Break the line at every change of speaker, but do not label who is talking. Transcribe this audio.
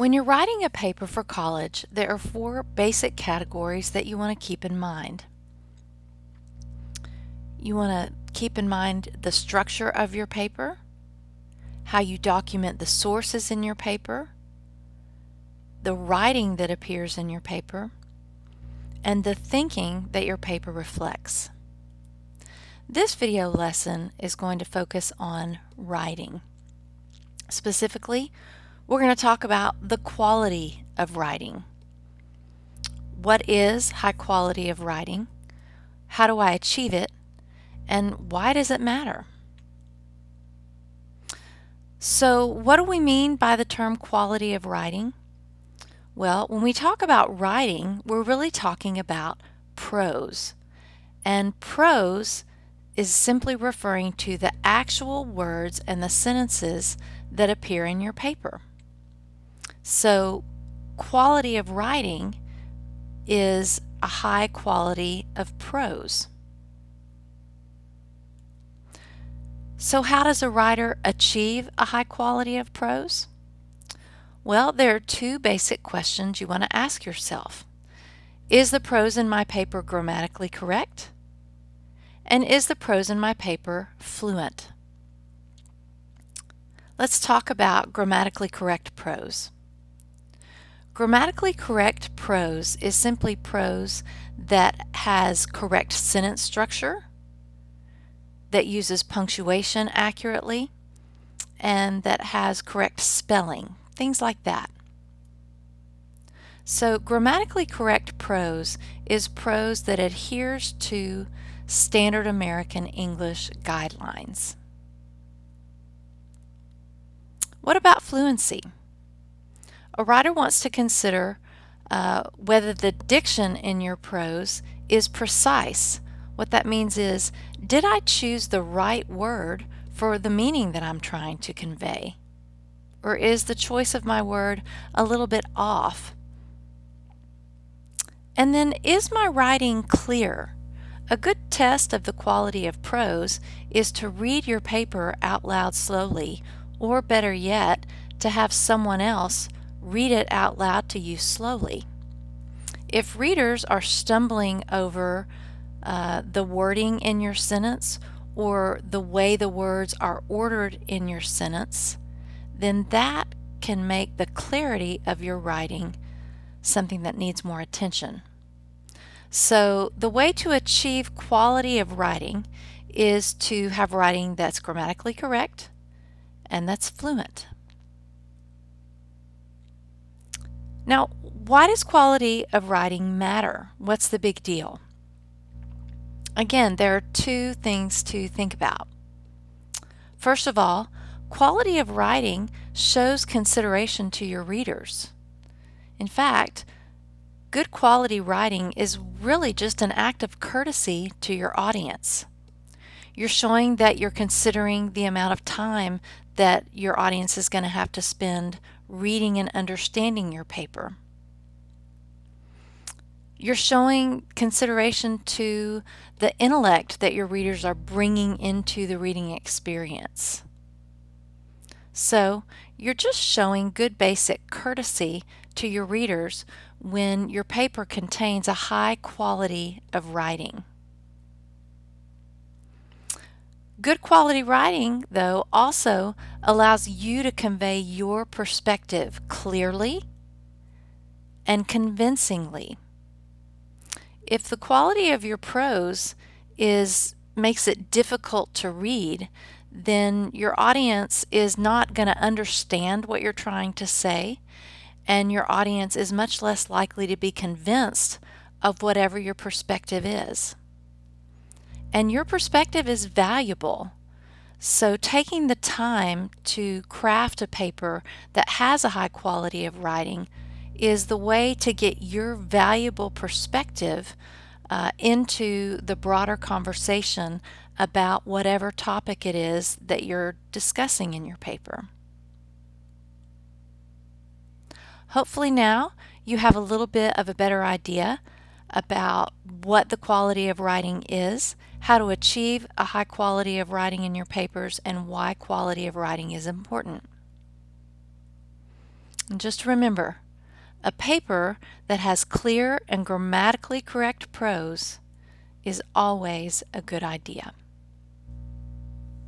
When you're writing a paper for college, there are four basic categories that you want to keep in mind. You want to keep in mind the structure of your paper, how you document the sources in your paper, the writing that appears in your paper, and the thinking that your paper reflects. This video lesson is going to focus on writing. Specifically, we're going to talk about the quality of writing. What is high quality of writing? How do I achieve it? And why does it matter? So, what do we mean by the term quality of writing? Well, when we talk about writing, we're really talking about prose. And prose is simply referring to the actual words and the sentences that appear in your paper. So, quality of writing is a high quality of prose. So how does a writer achieve a high quality of prose? Well, there are two basic questions you want to ask yourself. Is the prose in my paper grammatically correct? And is the prose in my paper fluent? Let's talk about grammatically correct prose. Grammatically correct prose is simply prose that has correct sentence structure, that uses punctuation accurately, and that has correct spelling, things like that. So grammatically correct prose is prose that adheres to standard American English guidelines. What about fluency? A writer wants to consider whether the diction in your prose is precise. What that means is, did I choose the right word for the meaning that I'm trying to convey? Or is the choice of my word a little bit off? And then, is my writing clear? A good test of the quality of prose is to read your paper out loud slowly, or better yet, to have someone else read it out loud to you slowly. If readers are stumbling over the wording in your sentence or the way the words are ordered in your sentence, then that can make the clarity of your writing something that needs more attention. So the way to achieve quality of writing is to have writing that's grammatically correct and that's fluent. Now, why does quality of writing matter? What's the big deal? Again, there are two things to think about. First of all, quality of writing shows consideration to your readers. In fact, good quality writing is really just an act of courtesy to your audience. You're showing that you're considering the amount of time that your audience is going to have to spend reading and understanding your paper. You're showing consideration to the intellect that your readers are bringing into the reading experience. So you're just showing good basic courtesy to your readers when your paper contains a high quality of writing. Good quality writing, though, also allows you to convey your perspective clearly and convincingly. If the quality of your prose makes it difficult to read, then your audience is not going to understand what you're trying to say, and your audience is much less likely to be convinced of whatever your perspective is. And your perspective is valuable. So taking the time to craft a paper that has a high quality of writing is the way to get your valuable perspective into the broader conversation about whatever topic it is that you're discussing in your paper. Hopefully now you have a little bit of a better idea about what the quality of writing is, how to achieve a high quality of writing in your papers, and why quality of writing is important. And just remember, a paper that has clear and grammatically correct prose is always a good idea.